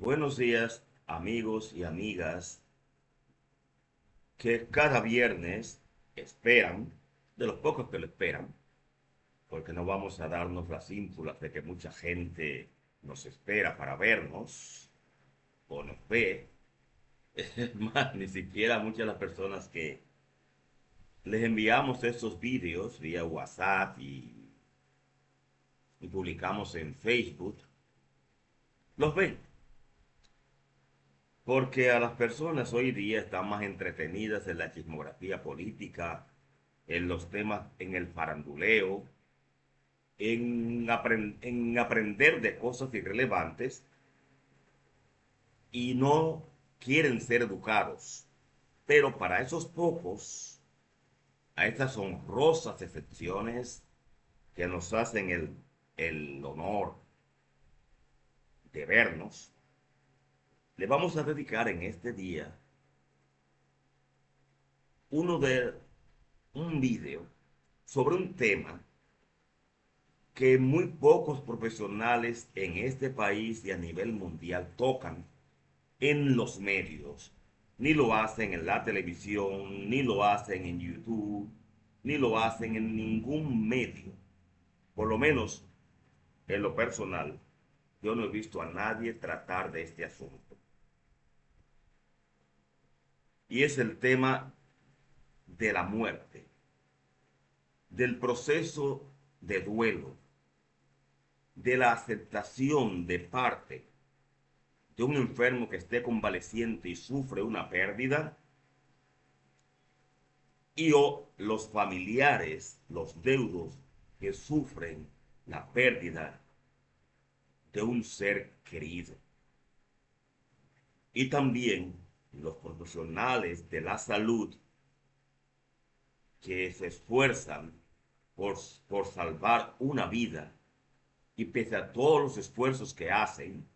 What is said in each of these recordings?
Buenos días, amigos y amigas que cada viernes esperan, de los pocos que lo esperan, porque no vamos a darnos las ínfulas de que mucha gente nos espera para vernos o nos ve. Es más, ni siquiera muchas de las personas que les enviamos estos vídeos vía WhatsApp y publicamos en Facebook, los ven. Porque a las personas hoy día están más entretenidas en la chismografía política, en los temas, en el faranduleo, en aprender de cosas irrelevantes y no quieren ser educados. Pero para esos pocos, a estas honrosas excepciones que nos hacen el honor de vernos, le vamos a dedicar en este día uno de un video sobre un tema que muy pocos profesionales en este país y a nivel mundial tocan en los medios. Ni lo hacen en la televisión, ni lo hacen en YouTube, ni lo hacen en ningún medio. Por lo menos en lo personal, yo no he visto a nadie tratar de este asunto. Y es el tema de la muerte, del proceso de duelo, de la aceptación de parte de un enfermo que esté convaleciente y sufre una pérdida, y o los familiares, los deudos que sufren la pérdida de un ser querido. Y también los profesionales de la salud que se esfuerzan por, por salvar una vida y pese a todos los esfuerzos que hacen,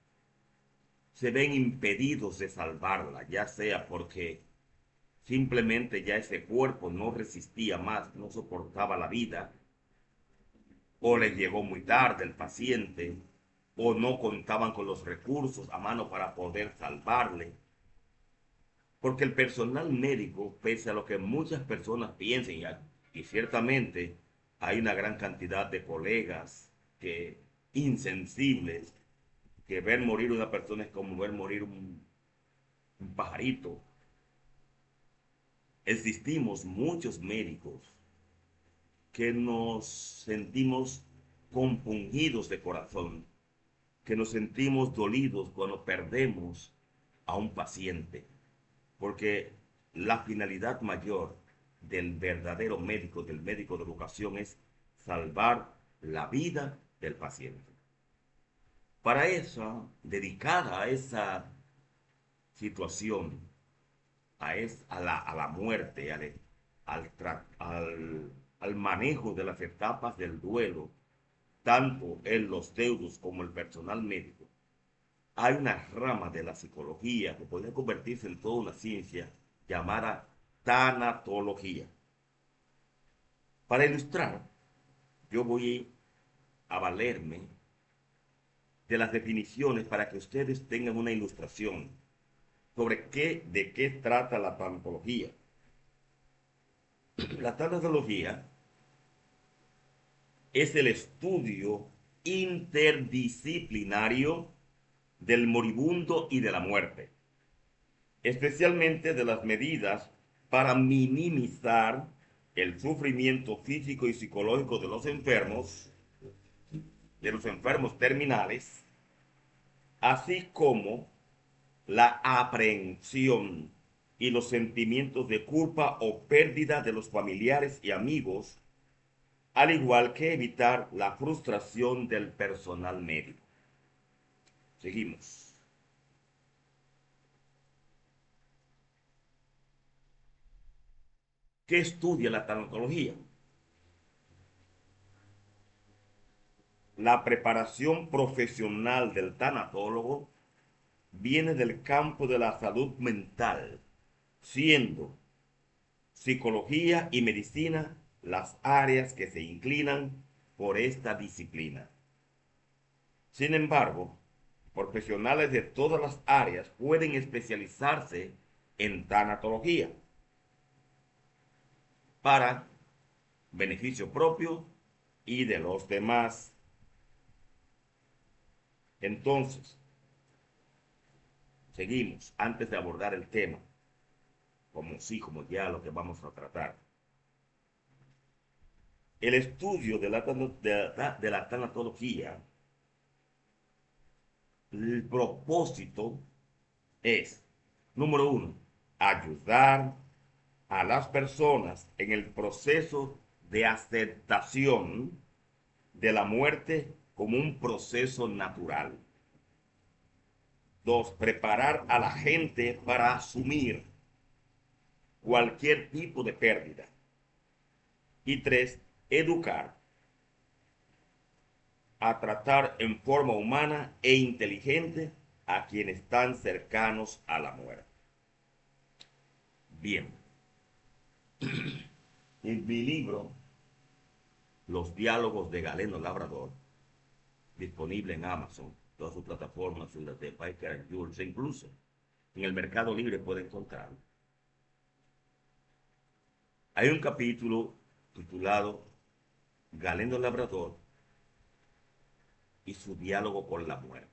se ven impedidos de salvarla, ya sea porque simplemente ya ese cuerpo no resistía más, no soportaba la vida, o le llegó muy tarde el paciente, o no contaban con los recursos a mano para poder salvarle. Porque el personal médico, pese a lo que muchas personas piensen, y ciertamente hay una gran cantidad de colegas que insensibles, que ver morir una persona es como ver morir un pajarito. Existimos muchos médicos que nos sentimos compungidos de corazón, que nos sentimos dolidos cuando perdemos a un paciente, porque la finalidad mayor del verdadero médico, del médico de educación, es salvar la vida del paciente. Para eso, dedicada a esa situación, a la muerte, al manejo de las etapas del duelo, tanto en los deudos como el personal médico, hay una rama de la psicología que podría convertirse en toda una ciencia llamada tanatología. Para ilustrar, yo voy a valerme de las definiciones para que ustedes tengan una ilustración sobre de qué trata la tanatología. La tanatología es el estudio interdisciplinario del moribundo y de la muerte, especialmente de las medidas para minimizar el sufrimiento físico y psicológico de los enfermos terminales, así como la aprehensión y los sentimientos de culpa o pérdida de los familiares y amigos, al igual que evitar la frustración del personal médico. Seguimos. ¿Qué estudia la tanatología? La preparación profesional del tanatólogo viene del campo de la salud mental, siendo psicología y medicina las áreas que se inclinan por esta disciplina. Sin embargo, profesionales de todas las áreas pueden especializarse en tanatología para beneficio propio y de los demás. Entonces, seguimos antes de abordar el tema, como ya lo que vamos a tratar. El estudio de la tanatología, el propósito es, número uno, ayudar a las personas en el proceso de aceptación de la muerte como un proceso natural. Dos, preparar a la gente para asumir cualquier tipo de pérdida. Y tres, educar a tratar en forma humana e inteligente a quienes están cercanos a la muerte. Bien, en mi libro, Los diálogos de Galeno Labrador, disponible en Amazon, todas sus plataformas, y las de Piker Jules, e incluso en el Mercado Libre puede encontrarlo. Hay un capítulo titulado Galeno Labrador y su diálogo con la muerte.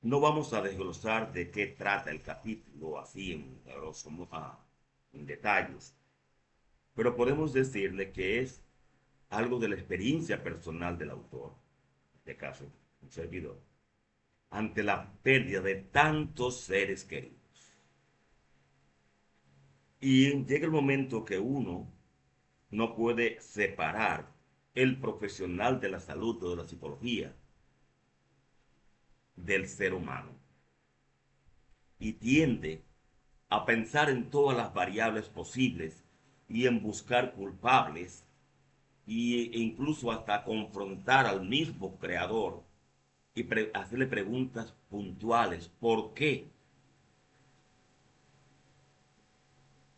No vamos a desglosar de qué trata el capítulo así en detalles, pero podemos decirle que es algo de la experiencia personal del autor, en este caso, un servidor, ante la pérdida de tantos seres queridos. Y llega el momento que uno no puede separar el profesional de la salud o de la psicología del ser humano y tiende a pensar en todas las variables posibles y en buscar culpables e incluso hasta confrontar al mismo creador y hacerle preguntas puntuales. ¿Por qué?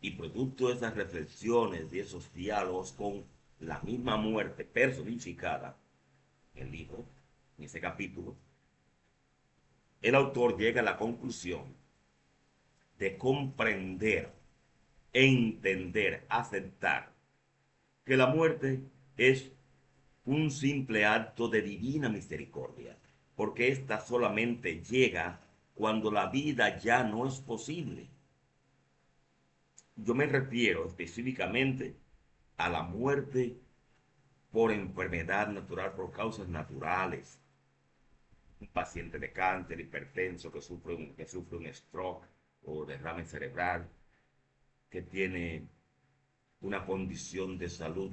Y producto de esas reflexiones, de esos diálogos con la misma muerte personificada, el libro, en ese capítulo, el autor llega a la conclusión de comprender, entender, aceptar que la muerte es un simple acto de divina misericordia, porque ésta solamente llega cuando la vida ya no es posible. Yo me refiero específicamente a la muerte por enfermedad natural, por causas naturales. Un paciente de cáncer, hipertenso, que sufre un stroke o derrame cerebral, que tiene una condición de salud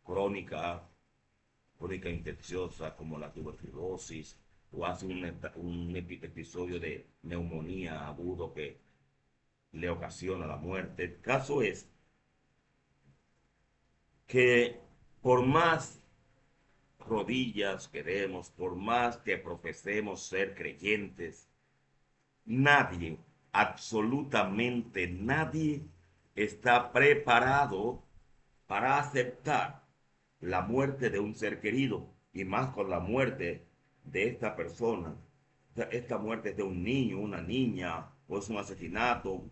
crónica, crónica infecciosa como la tuberculosis, o hace un episodio de neumonía agudo que le ocasiona la muerte. El caso es que por más rodillas que demos, por más que profesemos ser creyentes, nadie, absolutamente nadie, está preparado para aceptar la muerte de un ser querido, y más con la muerte de esta persona. Esta muerte es de un niño, una niña, o es un asesinato,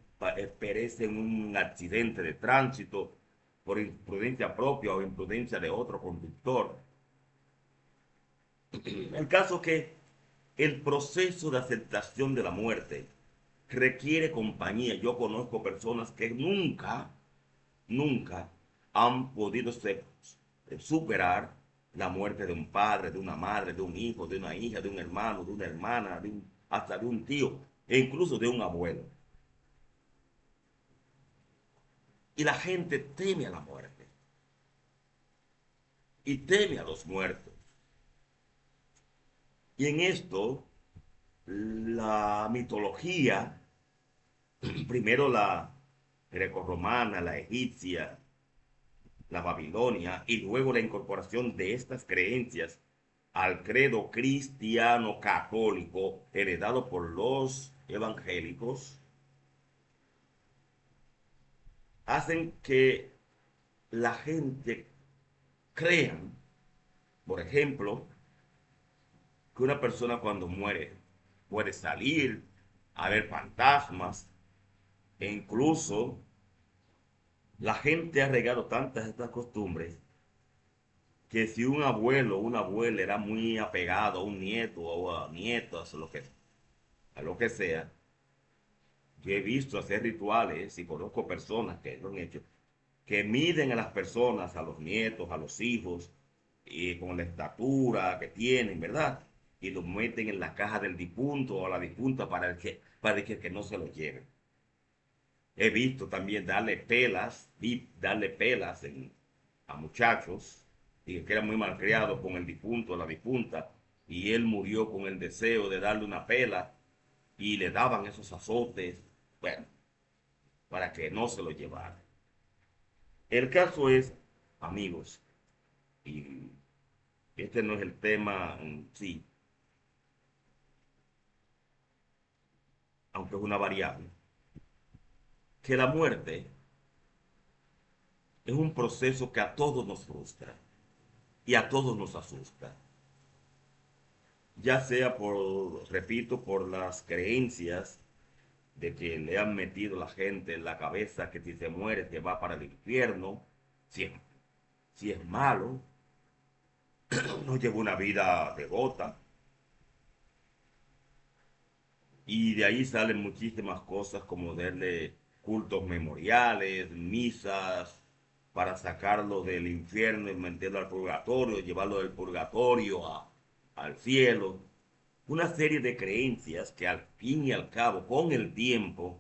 perece en un accidente de tránsito por imprudencia propia o imprudencia de otro conductor. El caso es que el proceso de aceptación de la muerte requiere compañía. Yo conozco personas que nunca han podido superar la muerte de un padre, de una madre, de un hijo, de una hija, de un hermano, de una hermana, hasta de un tío, e incluso de un abuelo. Y la gente teme a la muerte y teme a los muertos. Y en esto, la mitología, primero la grecorromana, la egipcia, la Babilonia, y luego la incorporación de estas creencias al credo cristiano católico heredado por los evangélicos, hacen que la gente crea Por ejemplo, que una persona cuando muere puede salir a ver fantasmas e incluso la gente ha regado tantas estas costumbres que si un abuelo o una abuela era muy apegado a un nieto o a nietos, a lo que sea, yo he visto hacer rituales y conozco personas que lo han hecho, que miden a las personas, a los nietos, a los hijos, y con la estatura que tienen, ¿verdad? Y los meten en la caja del difunto o a la difunta para que no se lo lleven. He visto también darle pelas a muchachos y que eran muy malcriados con el difunto o la difunta, y él murió con el deseo de darle una pela y le daban esos azotes, bueno, para que no se lo llevara. El caso es, amigos, y este no es el tema en sí, aunque es una variable, que la muerte es un proceso que a todos nos frustra y a todos nos asusta, ya sea por, repito, por las creencias de que le han metido la gente en la cabeza que si se muere se va para el infierno, si, si es malo, no lleva una vida devota, y de ahí salen muchísimas cosas como darle cultos memoriales, misas, para sacarlo del infierno y meterlo al purgatorio, llevarlo del purgatorio al cielo. Una serie de creencias que al fin y al cabo, con el tiempo,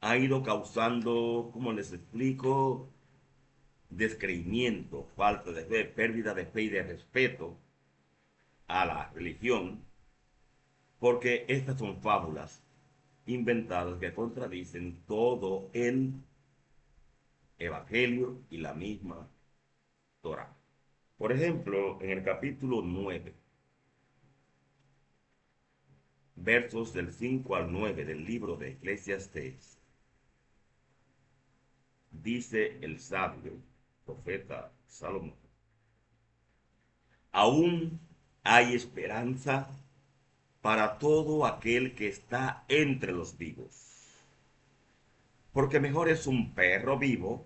ha ido causando, como les explico, descreimiento, falta de fe, pérdida de fe y de respeto a la religión, porque estas son fábulas inventadas que contradicen todo el Evangelio y la misma Torah. Por ejemplo, en el capítulo 9, versos del 5 al 9 del libro de Eclesiastés, dice el sabio profeta Salomón: aún hay esperanza para todo aquel que está entre los vivos, porque mejor es un perro vivo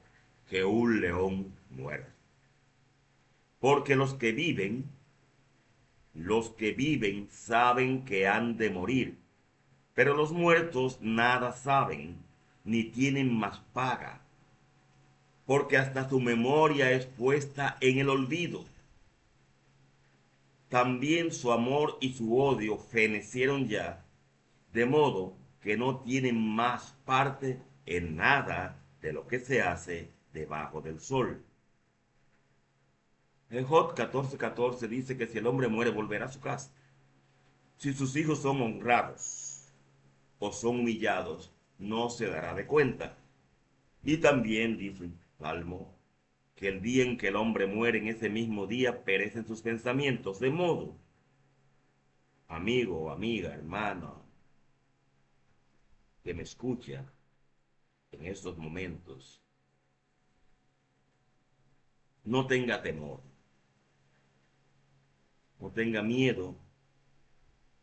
que un león muerto. Porque los que viven saben que han de morir, pero los muertos nada saben, ni tienen más paga, porque hasta su memoria es puesta en el olvido. También su amor y su odio fenecieron ya, de modo que no tienen más parte en nada de lo que se hace debajo del sol. En Job 14:14 dice que si el hombre muere volverá a su casa. Si sus hijos son honrados o son humillados, no se dará de cuenta. Y también dice Salmo que el día en que el hombre muere, en ese mismo día perecen sus pensamientos. De modo, amigo, amiga, hermano, que me escucha en estos momentos, no tenga temor, no tenga miedo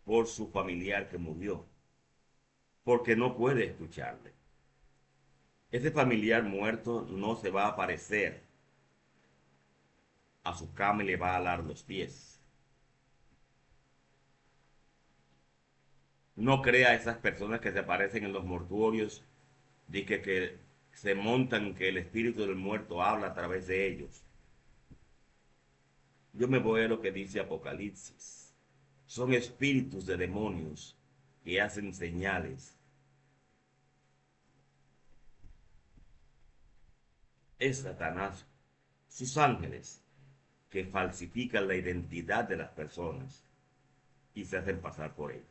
por su familiar que murió, porque no puede escucharle. Ese familiar muerto no se va a aparecer a su cama y le va a alar los pies. No crea a esas personas que se aparecen en los mortuorios de que se montan que el espíritu del muerto habla a través de ellos. Yo me voy a lo que dice Apocalipsis. Son espíritus de demonios que hacen señales. Es Satanás, sus ángeles, que falsifican la identidad de las personas y se hacen pasar por él.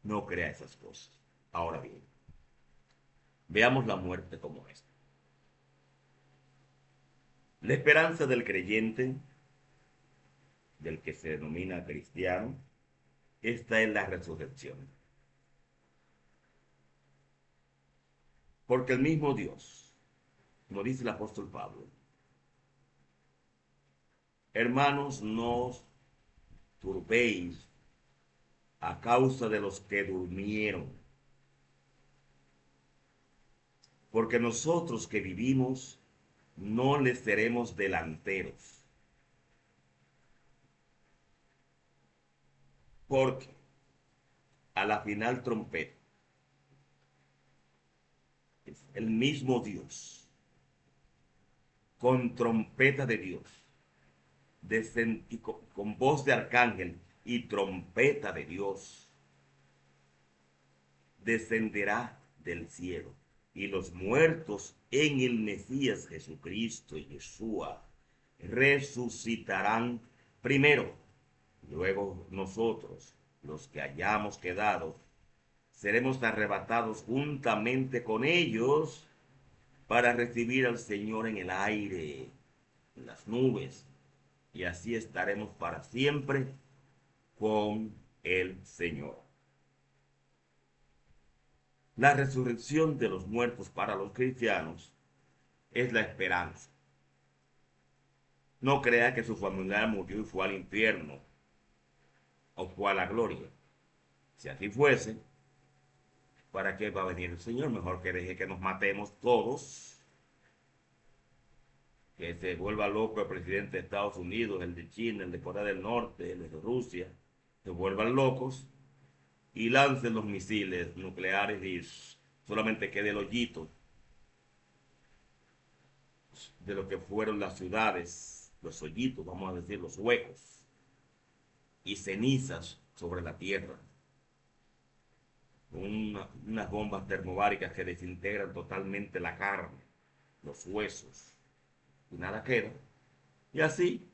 No crea esas cosas. Ahora bien, veamos la muerte como es. La esperanza del creyente, del que se denomina cristiano, está en la resurrección. Porque el mismo Dios, como dice el apóstol Pablo, Hermanos, no os turbéis a causa de los que durmieron, porque nosotros que vivimos no les seremos delanteros, porque a la final trompeta es el mismo Dios, con trompeta de Dios, y con voz de arcángel y trompeta de Dios, descenderá del cielo, y los muertos en el Mesías Jesucristo y Yeshua resucitarán primero. Luego nosotros, los que hayamos quedado, seremos arrebatados juntamente con ellos para recibir al Señor en el aire, en las nubes, y así estaremos para siempre con el Señor. La resurrección de los muertos para los cristianos es la esperanza. No crea que su familiar murió y fue al infierno o fue a la gloria. Si así fuese, ¿para qué va a venir el Señor? Mejor que deje que nos matemos todos, que se vuelva loco el presidente de Estados Unidos, el de China, el de Corea del Norte, el de Rusia, se vuelvan locos y lancen los misiles nucleares y solamente quede el hoyito de lo que fueron las ciudades, los hoyitos, vamos a decir, los huecos, y cenizas sobre la tierra. Unas bombas termobáricas que desintegran totalmente la carne, los huesos, y nada queda. Y así,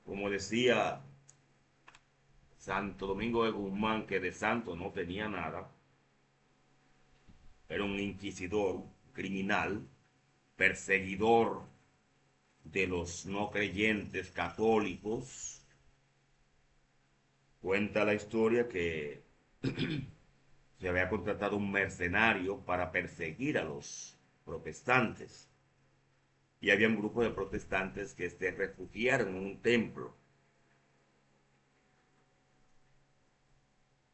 como decía Santo Domingo de Guzmán, que de santo no tenía nada, era un inquisidor, criminal, perseguidor de los no creyentes católicos. Cuenta la historia que se había contratado un mercenario para perseguir a los protestantes. Y había un grupo de protestantes que se refugiaron en un templo.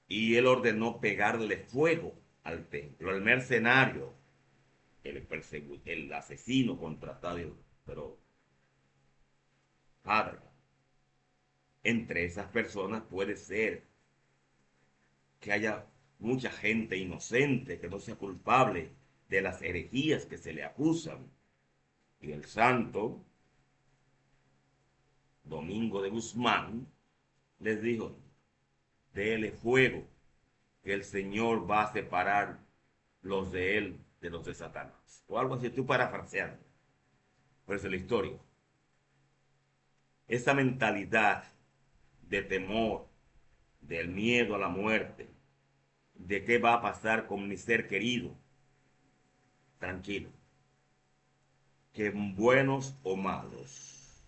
Y él ordenó pegarle fuego al templo. El mercenario, el asesino contratado, pero padre, entre esas personas puede ser que haya mucha gente inocente que no sea culpable de las herejías que se le acusan. Y el santo Domingo de Guzmán les dijo: déle fuego, que el Señor va a separar los de él de los de Satanás. O algo así, estoy parafraseando, pero es la historia. Esa mentalidad de temor, del miedo a la muerte, de qué va a pasar con mi ser querido, tranquilo, que buenos o malos,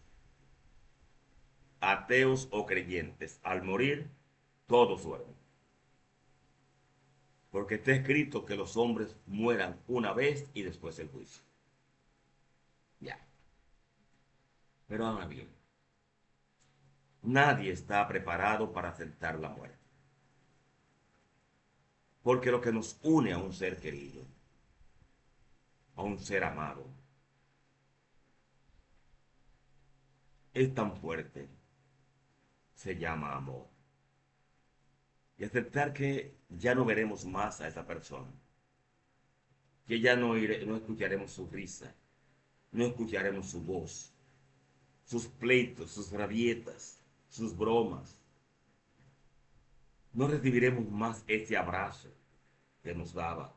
ateos o creyentes, al morir, todos duermen. Porque está escrito que los hombres mueran una vez y después el juicio. Ya. Pero ahora bien, nadie está preparado para aceptar la muerte. Porque lo que nos une a un ser querido, a un ser amado, es tan fuerte, se llama amor. Y aceptar que ya no veremos más a esa persona, que ya no escucharemos su risa, no escucharemos su voz, sus pleitos, sus rabietas, sus bromas. No recibiremos más ese abrazo que nos daba,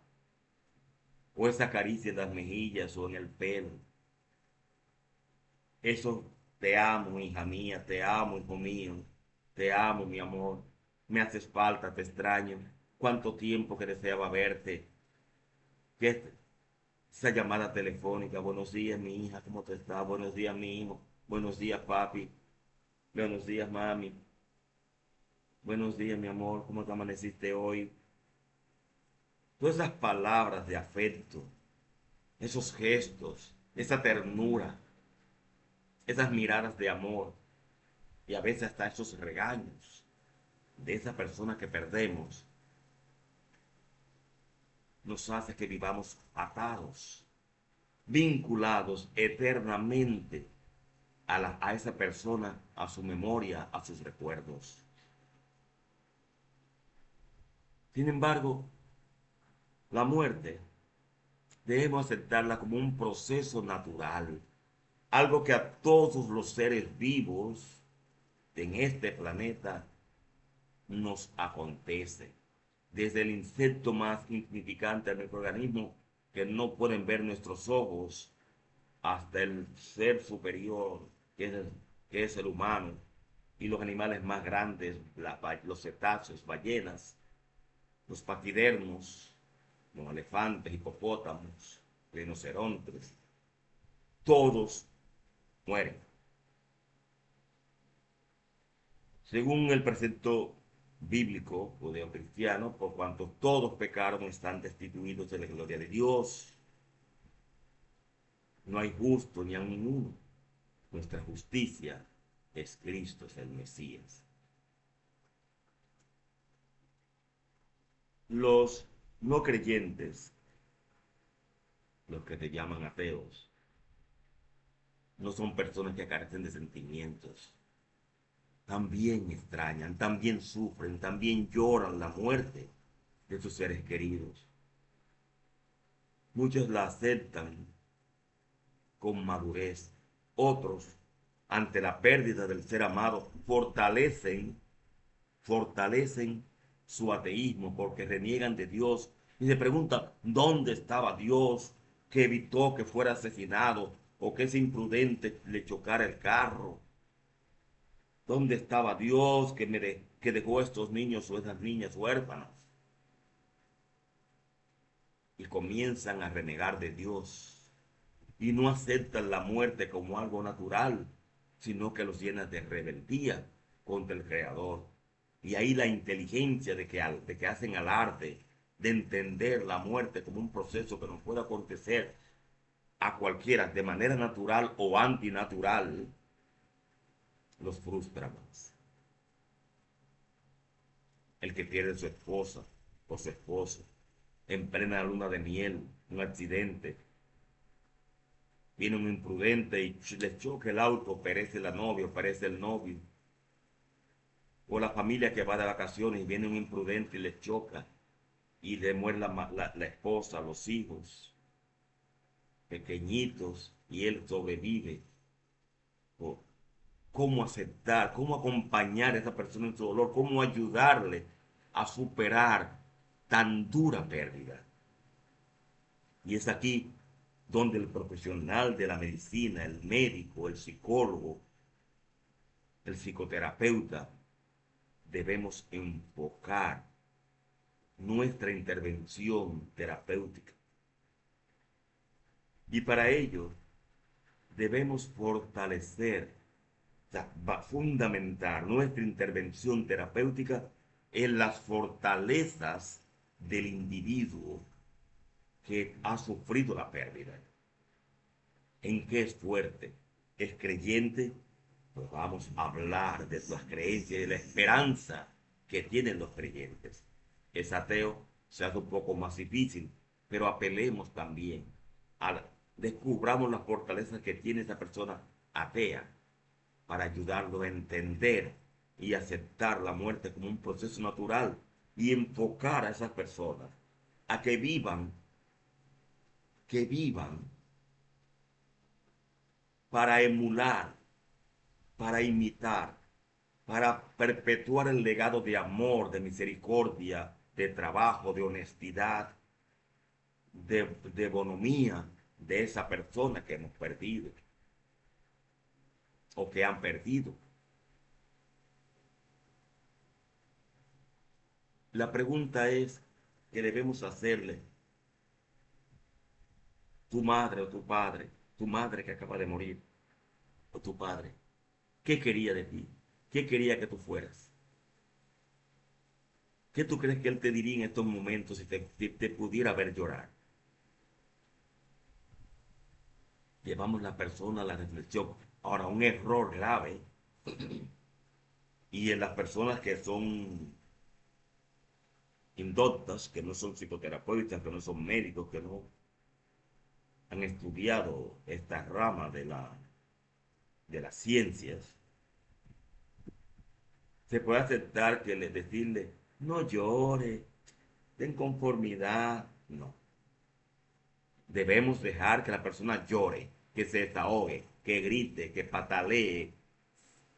o esa caricia en las mejillas o en el pelo. Eso, te amo, hija mía, te amo, hijo mío, te amo, mi amor, me haces falta, te extraño, cuánto tiempo que deseaba verte. Que esa llamada telefónica: buenos días, mi hija, ¿cómo te estás? Buenos días, mi hijo, buenos días, papi, buenos días, mami, buenos días, mi amor, ¿cómo te amaneciste hoy? Todas esas palabras de afecto, esos gestos, esa ternura, esas miradas de amor y a veces hasta esos regaños de esa persona que perdemos nos hace que vivamos atados, vinculados eternamente a esa persona, a su memoria, a sus recuerdos. Sin embargo, la muerte debemos aceptarla como un proceso natural, algo que a todos los seres vivos en este planeta nos acontece. Desde el insecto más insignificante de nuestro organismo, que no pueden ver nuestros ojos, hasta el ser superior, que es el humano, y los animales más grandes, los cetáceos, ballenas, los paquidermos, los elefantes, hipopótamos, rinocerontes, todos mueren. Según el precepto bíblico judeocristiano, por cuanto todos pecaron, están destituidos de la gloria de Dios. No hay justo ni aun uno. Nuestra justicia es Cristo, es el Mesías. Los no creyentes, los que te llaman ateos, no son personas que carecen de sentimientos. También extrañan, también sufren, también lloran la muerte de sus seres queridos. Muchos la aceptan con madurez. Otros, ante la pérdida del ser amado, fortalecen su ateísmo porque reniegan de Dios y se preguntan dónde estaba Dios que evitó que fuera asesinado o que ese imprudente le chocara el carro. ¿Dónde estaba Dios que dejó a estos niños o esas niñas huérfanas? Y comienzan a renegar de Dios y no aceptan la muerte como algo natural, sino que los llena de rebeldía contra el Creador. Y ahí la inteligencia de que hacen alarde de entender la muerte como un proceso que nos puede acontecer a cualquiera de manera natural o antinatural, los frustra más. El que pierde su esposa o su esposo en plena luna de miel, un accidente, viene un imprudente y le choca el auto, perece la novia, perece el novio. O la familia que va de vacaciones y viene un imprudente y le choca y le muere la esposa, los hijos, pequeñitos, y él sobrevive. O cómo aceptar, cómo acompañar a esa persona en su dolor, cómo ayudarle a superar tan dura pérdida. Y es aquí donde el profesional de la medicina, el médico, el psicólogo, el psicoterapeuta, debemos enfocar nuestra intervención terapéutica. Y para ello debemos fortalecer, o sea, fundamentar nuestra intervención terapéutica en las fortalezas del individuo que ha sufrido la pérdida. ¿En qué es fuerte? ¿Es creyente? Pues vamos a hablar de las creencias y de la esperanza que tienen los creyentes. Es ateo, se hace un poco más difícil, pero apelemos también descubramos las fortalezas que tiene esa persona atea para ayudarlo a entender y aceptar la muerte como un proceso natural y enfocar a esas personas a que vivan para emular, para imitar, para perpetuar el legado de amor, de misericordia, de trabajo, de honestidad, de bonomía de esa persona que hemos perdido o que han perdido. La pregunta es que debemos hacerle: tu madre o tu madre que acaba de morir, o tu padre, ¿qué quería de ti? ¿Qué quería que tú fueras? ¿Qué tú crees que él te diría en estos momentos si te pudiera ver llorar? Llevamos la persona a la reflexión. Ahora, un error grave, y en las personas que son indoctas, que no son psicoterapeutas, que no son médicos, que no han estudiado esta rama de las ciencias, se puede aceptar que decirle, no llore, ten conformidad. No. Debemos dejar que la persona llore, que se desahogue, que grite, que patalee,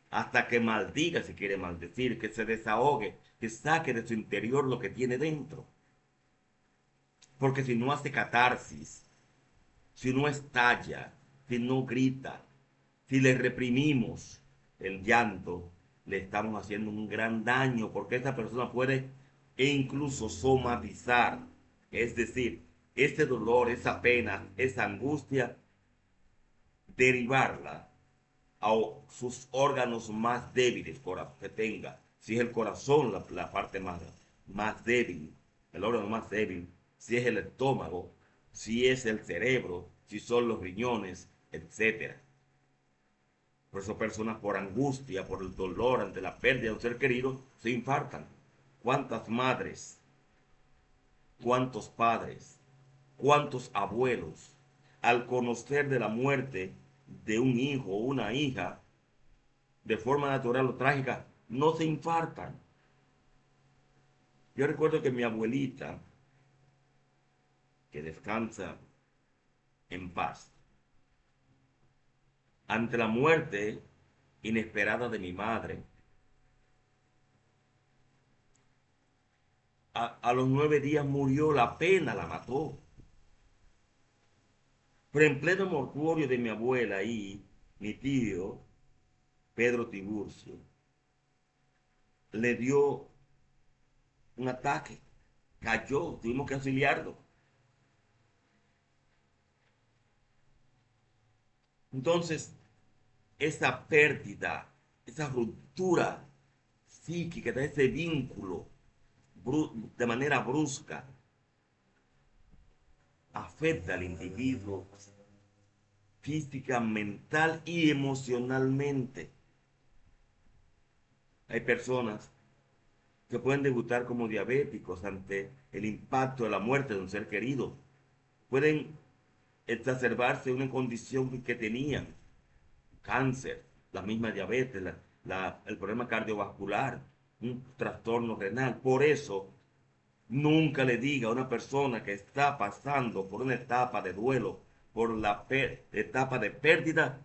hasta que maldiga si quiere maldecir, que se desahogue, que saque de su interior lo que tiene dentro. Porque si no hace catarsis, si no estalla, si no grita, si le reprimimos el llanto, le estamos haciendo un gran daño porque esta persona puede incluso somatizar, es decir, ese dolor, esa pena, esa angustia, derivarla a sus órganos más débiles que tenga. Si es el corazón la parte más débil, el órgano más débil, si es el estómago, si es el cerebro, si son los riñones, etcétera. Por eso personas por angustia, por el dolor ante la pérdida de un ser querido, se infartan. ¿Cuántas madres, cuántos padres, cuántos abuelos, al conocer de la muerte de un hijo o una hija, de forma natural o trágica, no se infartan? Yo recuerdo que mi abuelita, que descansa en paz, ante la muerte inesperada de mi madre, a los 9 días murió, la pena la mató. Pero en pleno mortuorio de mi abuela y mi tío, Pedro Tiburcio, le dio un ataque, cayó, tuvimos que auxiliarlo. Entonces, esa pérdida, esa ruptura psíquica de ese vínculo de manera brusca, afecta al individuo física, mental y emocionalmente. Hay personas que pueden debutar como diabéticos ante el impacto de la muerte de un ser querido. Pueden exacerbarse una condición que tenían, cáncer, la misma diabetes, el problema cardiovascular, un trastorno renal. Por eso, nunca le diga a una persona que está pasando por una etapa de duelo, por la etapa de pérdida,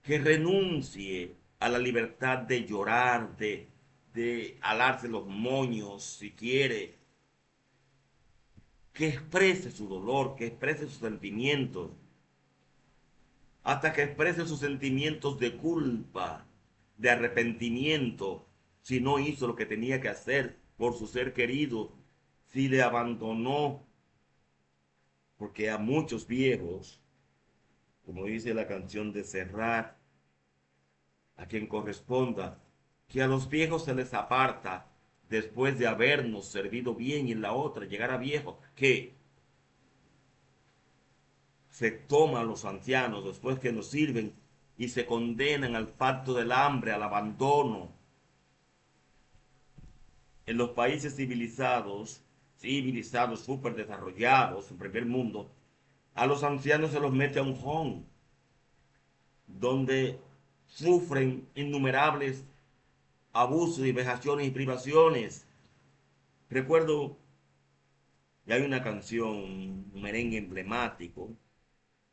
que renuncie a la libertad de llorar, de alarse los moños si quiere, que exprese su dolor, que exprese sus sentimientos, hasta que exprese sus sentimientos de culpa, de arrepentimiento, si no hizo lo que tenía que hacer por su ser querido, si le abandonó, porque a muchos viejos, como dice la canción de Serrat, a quien corresponda, que a los viejos se les aparta después de habernos servido bien y en la otra llegar a viejo, que se toma a los ancianos después que nos sirven y se condenan al pacto del hambre, al abandono. En los países civilizados, súper desarrollados, en primer mundo, a los ancianos se los mete a un home, donde sufren innumerables abusos y vejaciones y privaciones. Recuerdo que hay una canción, un merengue emblemático,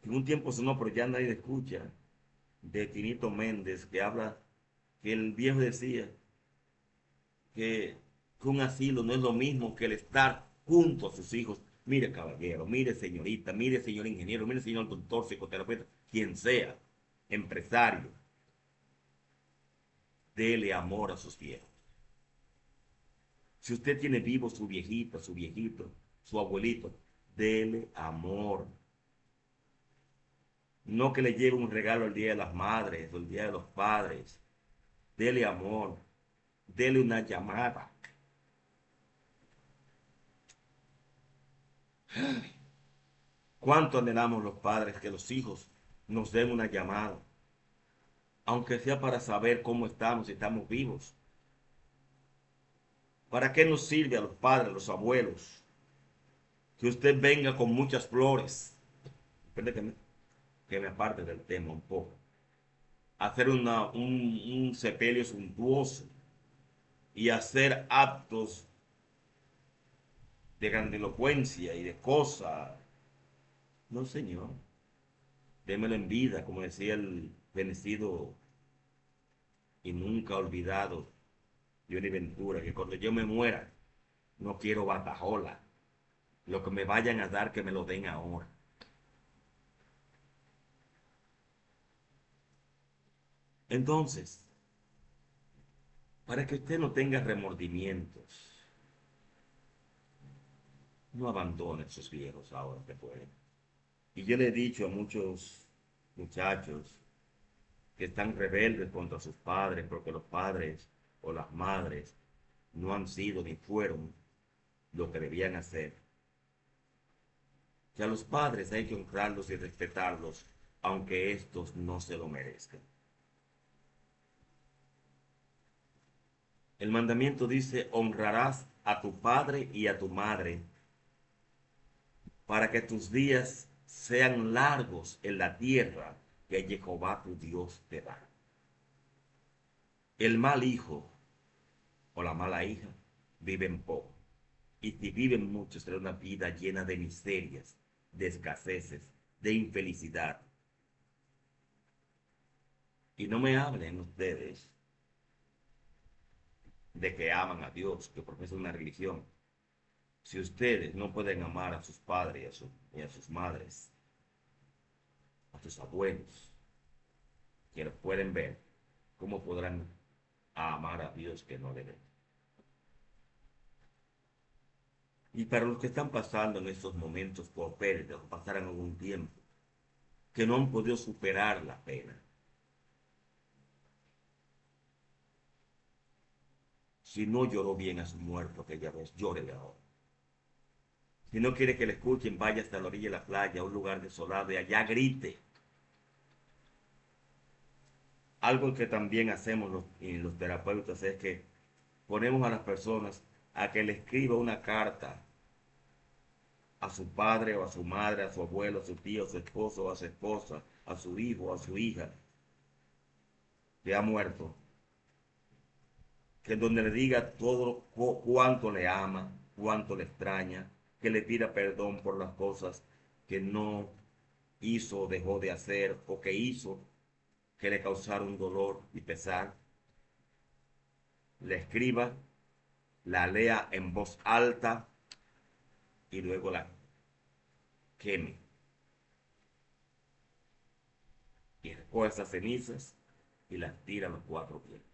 que en un tiempo sonó, pero ya nadie escucha, de Tinito Méndez, que habla que el viejo decía que un asilo no es lo mismo que el estar junto a sus hijos. Mire, caballero, mire, señorita, mire, señor ingeniero, mire, señor doctor, psicoterapeuta, quien sea, empresario, dele amor a sus viejos. Si usted tiene vivo su viejita, su viejito, su abuelito, dele amor. No que le lleve un regalo el Día de las Madres o el Día de los Padres. Dele amor. Dele una llamada. ¿Cuánto anhelamos los padres que los hijos nos den una llamada? aunque sea para saber cómo estamos, si estamos vivos. ¿Para qué nos sirve a los padres, a los abuelos, que usted venga con muchas flores? Espere que me aparte del tema un poco. Hacer un sepelio suntuoso y hacer actos de grandilocuencia y de cosas. No, señor. Démelo en vida, como decía el fenecido y nunca olvidado Johnny Ventura, que cuando yo me muera, no quiero batajola. Lo que me vayan a dar, que me lo den ahora. Entonces, para que usted no tenga remordimientos, no abandone a esos viejos ahora que pueden. Y yo le he dicho a muchos muchachos que están rebeldes contra sus padres porque los padres o las madres no han sido ni fueron lo que debían hacer. Que a los padres hay que honrarlos y respetarlos, aunque estos no se lo merezcan. El mandamiento dice: honrarás a tu padre y a tu madre para que tus días sean largos en la tierra que Jehová tu Dios te da. El mal hijo o la mala hija viven poco, y si viven mucho será una vida llena de miserias, de escaseces, de infelicidad. Y no me hablen ustedes de que aman a Dios, que profesan una religión. Si ustedes no pueden amar a sus padres y a sus madres, a sus abuelos, que los pueden ver, ¿cómo podrán amar a Dios que no le ven? Y para los que están pasando en estos momentos por pérdida, o pasaron algún tiempo, que no han podido superar la pena, si no lloró bien a su muerto aquella vez, llórele ahora. Si no quiere que le escuchen, vaya hasta la orilla de la playa, a un lugar desolado, y allá grite. Algo que también hacemos los terapeutas es que ponemos a las personas a que le escriba una carta a su padre o a su madre, a su abuelo, a su tío, a su esposo o a su esposa, a su hijo o a su hija que ha muerto, que donde le diga todo cuánto le ama, cuánto le extraña, que le pida perdón por las cosas que no hizo o dejó de hacer, o que hizo que le causaron dolor y pesar, le escriba, la lea en voz alta y luego la queme. Y recoge esas cenizas y las tira a los cuatro vientos.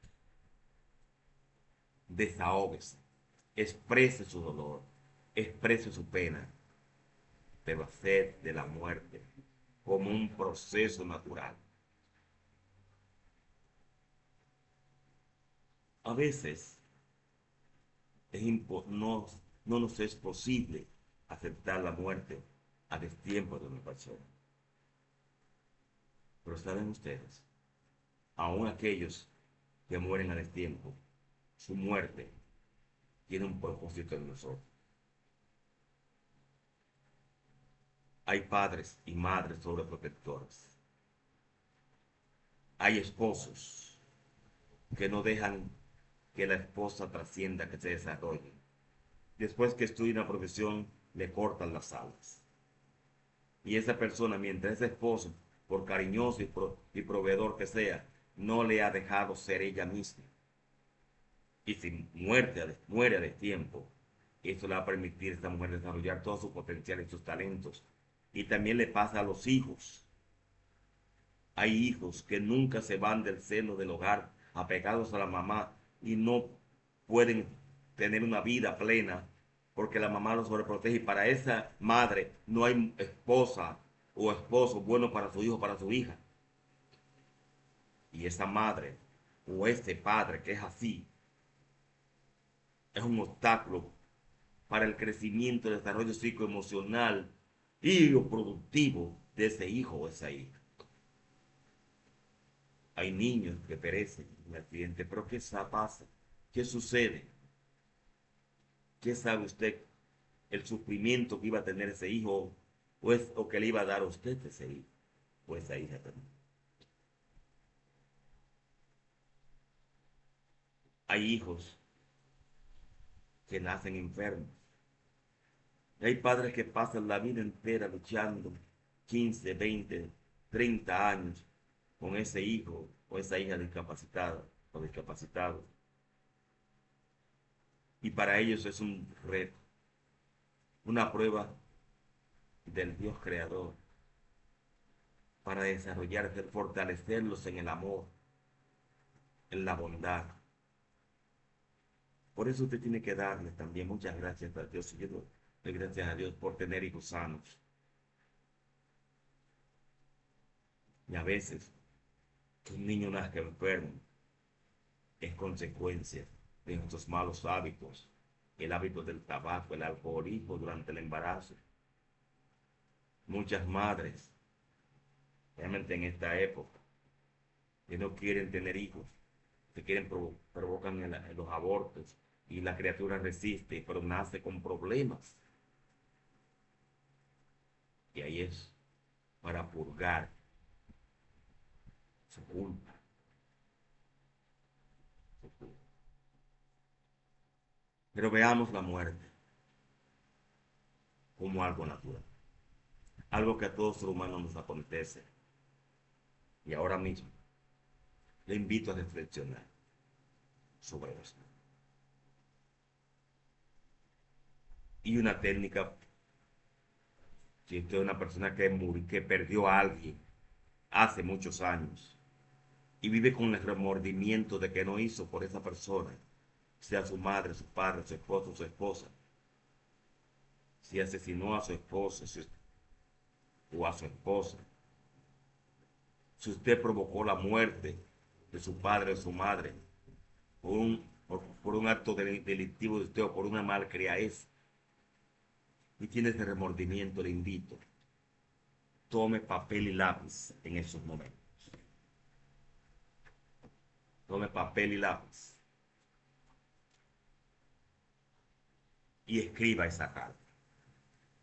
Desahógese, exprese su dolor, exprese su pena, pero hacer de la muerte como un proceso natural. A veces no nos es posible aceptar la muerte a destiempo de una persona. Pero saben ustedes, aún aquellos que mueren a destiempo, su muerte tiene un propósito en nosotros. Hay padres y madres sobreprotectores. Hay esposos que no dejan que la esposa trascienda, que se desarrolle. Después que estudia una profesión, le cortan las alas. Y esa persona, mientras ese esposo, por cariñoso y proveedor que sea, no le ha dejado ser ella misma, y si muere a destiempo, eso le va a permitir a esta mujer desarrollar todo su potencial y sus talentos. Y también le pasa a los hijos. Hay hijos que nunca se van del seno del hogar, apegados a la mamá, y no pueden tener una vida plena porque la mamá los sobreprotege. Y para esa madre no hay esposa o esposo bueno para su hijo o para su hija. Y esa madre o ese padre que es así es un obstáculo para el crecimiento y desarrollo psicoemocional y lo productivo de ese hijo o esa hija. Hay niños que perecen en el accidente, pero ¿qué pasa? ¿Qué sucede? ¿Qué sabe usted el sufrimiento que iba a tener ese hijo o que le iba a dar a usted ese hijo o esa hija también? Hay hijos que nacen enfermos. Hay padres que pasan la vida entera luchando 15, 20, 30 años con ese hijo o esa hija discapacitada o discapacitado. Y para ellos es un reto, una prueba del Dios creador para desarrollarse, fortalecerlos en el amor, en la bondad. Por eso usted tiene que darle también muchas gracias a Dios. Y yo doy gracias a Dios por tener hijos sanos. Y a veces que un niño nazca enfermo es consecuencia de nuestros malos hábitos, el hábito del tabaco, el alcoholismo durante el embarazo. Muchas madres, realmente en esta época, que no quieren tener hijos, que quieren provocan los abortos y la criatura resiste, pero nace con problemas. Y ahí es para purgar su culpa, su culpa. Pero veamos la muerte como algo natural, algo que a todo ser humano nos acontece. Y ahora mismo le invito a reflexionar sobre esto. Y una técnica, si usted es una persona que perdió a alguien hace muchos años y vive con el remordimiento de que no hizo por esa persona, sea su madre, su padre, su esposo, su esposa, si asesinó a su esposo o a su esposa, si usted provocó la muerte de su padre o su madre por un acto delictivo de usted o por una malcriadez y tiene ese remordimiento, le invito, tome papel y lápiz en esos momentos. Tome papel y lápiz y escriba esa carta,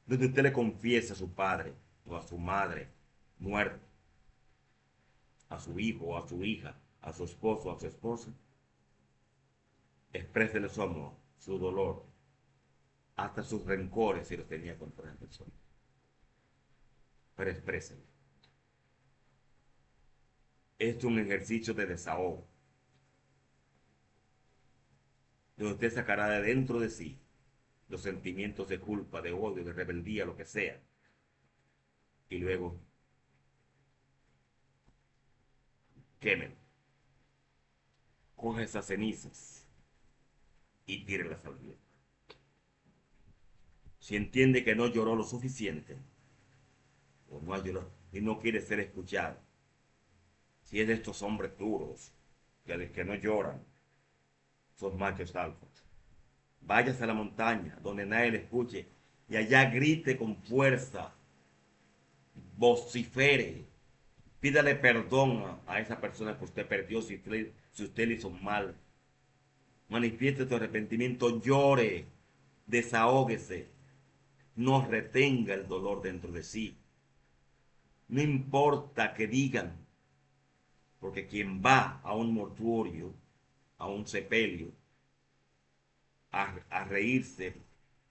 donde usted le confiese a su padre o a su madre muerto, a su hijo o a su hija, a su esposo o a su esposa. Exprésele su amor, su dolor, hasta sus rencores si los tenía contra esa persona. Pero exprésele. Esto es un ejercicio de desahogo, donde usted sacará de dentro de sí los sentimientos de culpa, de odio, de rebeldía, lo que sea. Y luego, quémelo. Coge esas cenizas y tírelas al viento. Si entiende que no lloró lo suficiente, o no lloró y no quiere ser escuchado, si es de estos hombres duros, que no lloran, son machos alfas, váyase a la montaña donde nadie le escuche y allá grite con fuerza, vocifere, pídale perdón a esa persona que usted perdió si usted le hizo mal, manifieste su arrepentimiento, llore, desahóguese, no retenga el dolor dentro de sí. No importa que digan, porque quien va a un mortuorio, a un sepelio, a reírse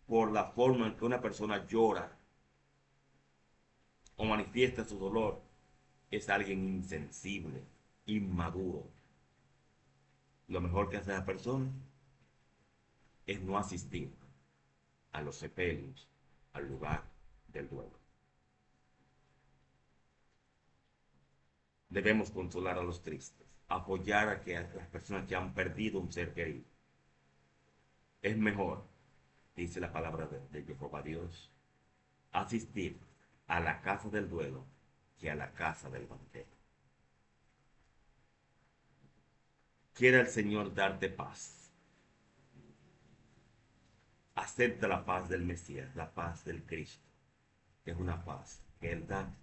por la forma en que una persona llora o manifiesta su dolor, es alguien insensible, inmaduro. Lo mejor que hace esa persona es no asistir a los sepelios, al lugar del duelo. Debemos consolar a los tristes, apoyar a las personas que han perdido un ser querido. Es mejor, dice la palabra de Jehová Dios, asistir a la casa del duelo que a la casa del banquete. Quiera el Señor darte paz. Acepta la paz del Mesías, la paz del Cristo. Es una paz que Él da,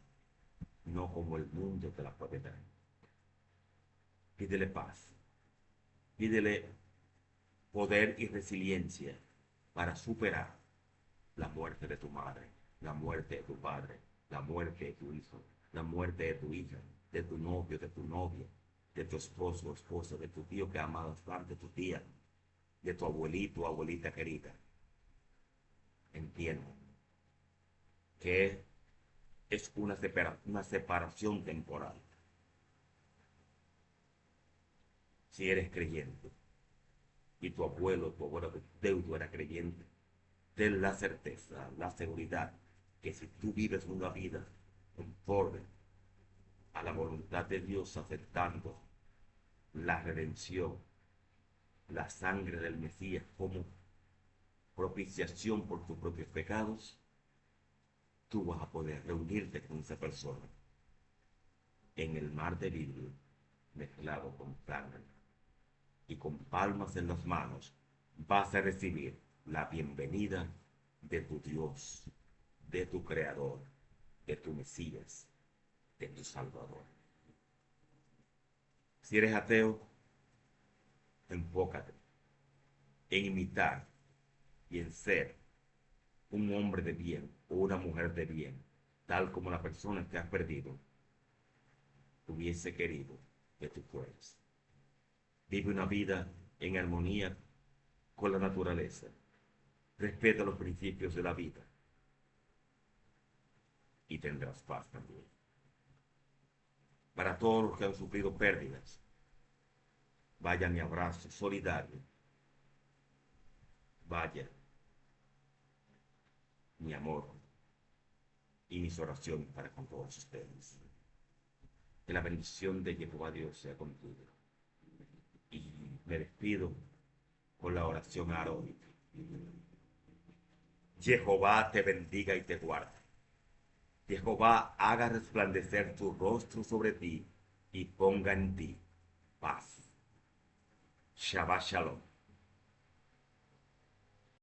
no como el mundo te la puede dar. Pídele paz. Pídele poder y resiliencia para superar la muerte de tu madre, la muerte de tu padre, la muerte de tu hijo, la muerte de tu hija, de tu novio, de tu novia, de tu esposo o esposa, de tu tío que ama bastante, tu tía, de tu abuelito o abuelita querida. Entiendo que es una separación temporal. Si eres creyente y tu abuelo deudo era creyente, ten la certeza, la seguridad que si tú vives una vida conforme a la voluntad de Dios, aceptando la redención, la sangre del Mesías como propiciación por tus propios pecados, tú vas a poder reunirte con esa persona en el mar de vidrio mezclado con sangre y con palmas en las manos vas a recibir la bienvenida de tu Dios, de tu Creador, de tu Mesías, de tu Salvador. Si eres ateo, enfócate en imitar y en ser un hombre de bien o una mujer de bien, tal como la persona que has perdido hubiese querido que tú fueras. Vive una vida en armonía con la naturaleza. Respeta los principios de la vida y tendrás paz también. Para todos los que han sufrido pérdidas, vaya mi abrazo solidario, vaya mi amor y mis oraciones para con todos ustedes. Que la bendición de Jehová Dios sea contigo. Y me despido con la oración arónica. Jehová te bendiga y te guarde. Jehová haga resplandecer su rostro sobre ti y ponga en ti paz. Shabbat Shalom.